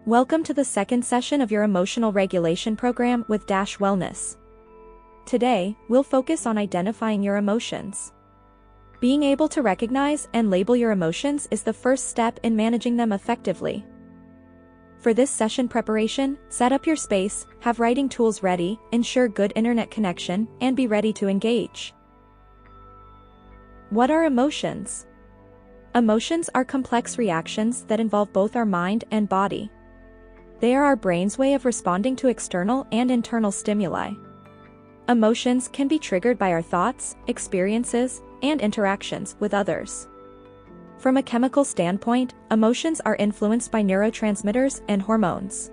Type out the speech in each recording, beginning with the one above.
Welcome to the second session of your emotional regulation program with Dash Wellness. Today, we'll focus on identifying your emotions. Being able to recognize and label your emotions is the first step in managing them effectively. For this session preparation, set up your space, have writing tools ready, ensure good internet connection, and be ready to engage. What are emotions? Emotions are complex reactions that involve both our mind and body. They are our brain's way of responding to external and internal stimuli. Emotions can be triggered by our thoughts, experiences, and interactions with others. From a chemical standpoint, emotions are influenced by neurotransmitters and hormones.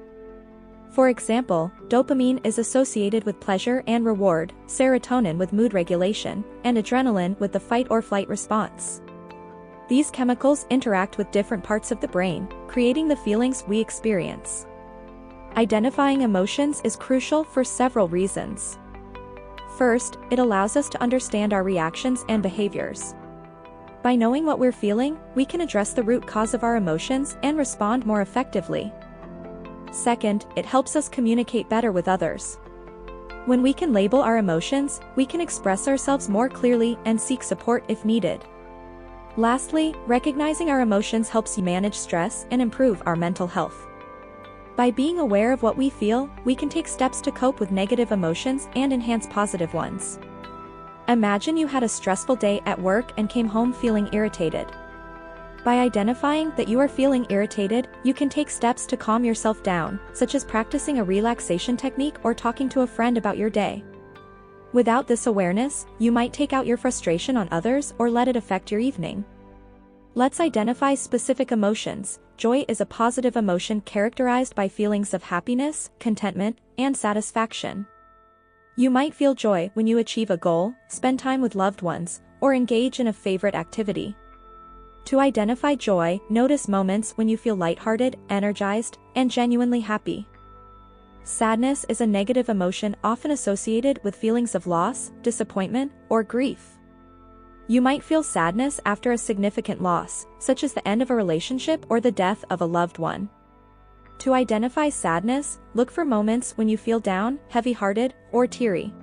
For example, dopamine is associated with pleasure and reward, serotonin with mood regulation, and adrenaline with the fight or flight response. These chemicals interact with different parts of the brain, creating the feelings we experience. Identifying emotions is crucial for several reasons. First, it allows us to understand our reactions and behaviors. By knowing what we're feeling, we can address the root cause of our emotions and respond more effectively. Second, it helps us communicate better with others. When we can label our emotions, we can express ourselves more clearly and seek support if needed. Lastly, recognizing our emotions helps you manage stress and improve our mental health. By being aware of what we feel, we can take steps to cope with negative emotions and enhance positive ones. Imagine you had a stressful day at work and came home feeling irritated. By identifying that you are feeling irritated, you can take steps to calm yourself down, such as practicing a relaxation technique or talking to a friend about your day. Without this awareness, you might take out your frustration on others or let it affect your evening. Let's identify specific emotions. Joy is a positive emotion characterized by feelings of happiness, contentment, and satisfaction. You might feel joy when you achieve a goal, spend time with loved ones, or engage in a favorite activity. To identify joy, notice moments when you feel lighthearted, energized, and genuinely happy. Sadness is a negative emotion often associated with feelings of loss, disappointment, or grief. You might feel sadness after a significant loss, such as the end of a relationship or the death of a loved one. To identify sadness, look for moments when you feel down, heavy-hearted, or teary.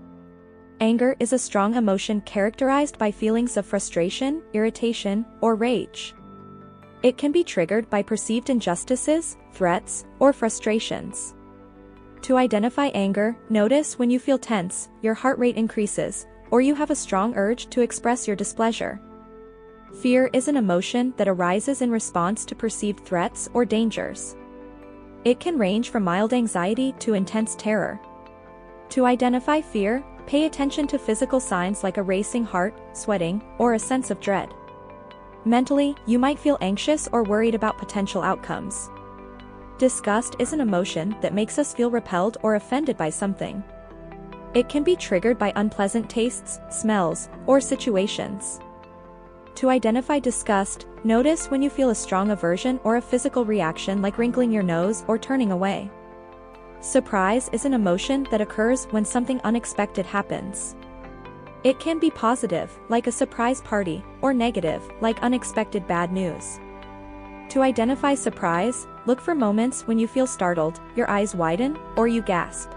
Anger is a strong emotion characterized by feelings of frustration, irritation, or rage. It can be triggered by perceived injustices, threats, or frustrations. To identify anger, notice when you feel tense, your heart rate increases, or you have a strong urge to express your displeasure. Fear is an emotion that arises in response to perceived threats or dangers. It can range from mild anxiety to intense terror. To identify fear, pay attention to physical signs like a racing heart, sweating, or a sense of dread. Mentally, you might feel anxious or worried about potential outcomes. Disgust is an emotion that makes us feel repelled or offended by something. It can be triggered by unpleasant tastes, smells, or situations. To identify disgust, notice when you feel a strong aversion or a physical reaction like wrinkling your nose or turning away. Surprise is an emotion that occurs when something unexpected happens. It can be positive, like a surprise party, or negative, like unexpected bad news. To identify surprise, look for moments when you feel startled, your eyes widen, or you gasp.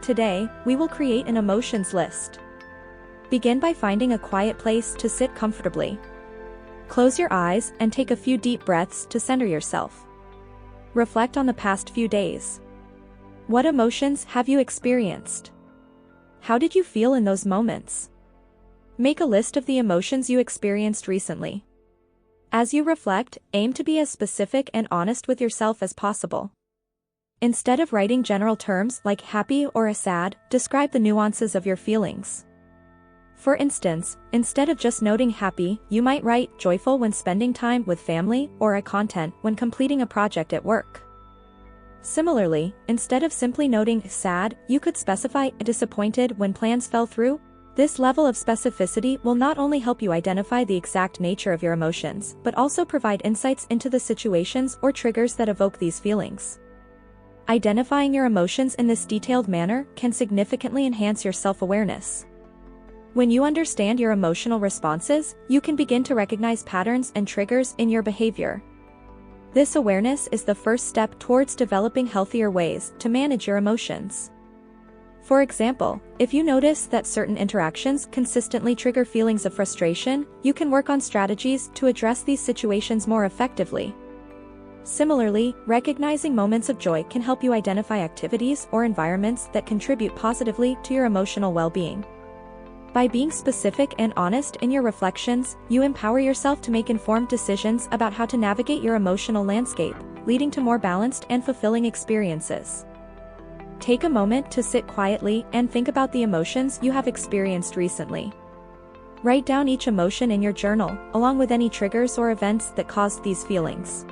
Today, we will create an emotions list. Begin by finding a quiet place to sit comfortably. Close your eyes and take a few deep breaths to center yourself. Reflect on the past few days. What emotions have you experienced? How did you feel in those moments? Make a list of the emotions you experienced recently. As you reflect, aim to be as specific and honest with yourself as possible. Instead of writing general terms like happy or sad, describe the nuances of your feelings. For instance, instead of just noting happy, you might write joyful when spending time with family or content when completing a project at work. Similarly, instead of simply noting sad, you could specify disappointed when plans fell through. This level of specificity will not only help you identify the exact nature of your emotions, but also provide insights into the situations or triggers that evoke these feelings. Identifying your emotions in this detailed manner can significantly enhance your self-awareness. When you understand your emotional responses, you can begin to recognize patterns and triggers in your behavior. This awareness is the first step towards developing healthier ways to manage your emotions. For example, if you notice that certain interactions consistently trigger feelings of frustration, you can work on strategies to address these situations more effectively. Similarly, recognizing moments of joy can help you identify activities or environments that contribute positively to your emotional well-being. By being specific and honest in your reflections, you empower yourself to make informed decisions about how to navigate your emotional landscape, leading to more balanced and fulfilling experiences. Take a moment to sit quietly and think about the emotions you have experienced recently. Write down each emotion in your journal, along with any triggers or events that caused these feelings.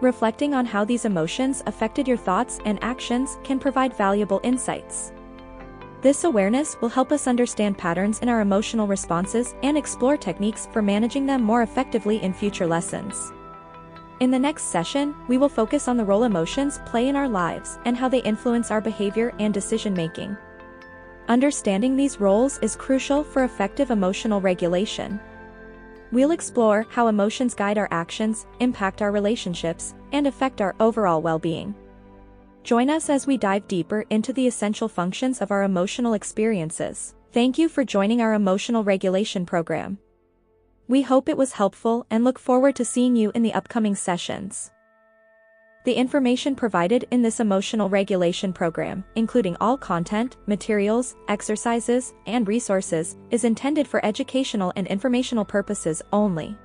Reflecting on how these emotions affected your thoughts and actions can provide valuable insights. This awareness will help us understand patterns in our emotional responses and explore techniques for managing them more effectively in future lessons. In the next session, we will focus on the role emotions play in our lives and how they influence our behavior and decision-making. Understanding these roles is crucial for effective emotional regulation. We'll explore how emotions guide our actions, impact our relationships, and affect our overall well-being. Join us as we dive deeper into the essential functions of our emotional experiences. Thank you for joining our emotional regulation program. We hope it was helpful and look forward to seeing you in the upcoming sessions. The information provided in this emotional regulation program, including all content, materials, exercises, and resources, is intended for educational and informational purposes only.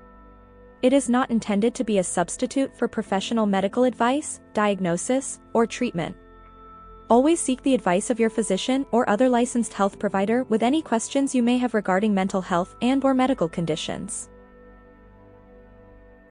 It is not intended to be a substitute for professional medical advice, diagnosis, or treatment. Always seek the advice of your physician or other licensed health provider with any questions you may have regarding mental health and/or medical conditions.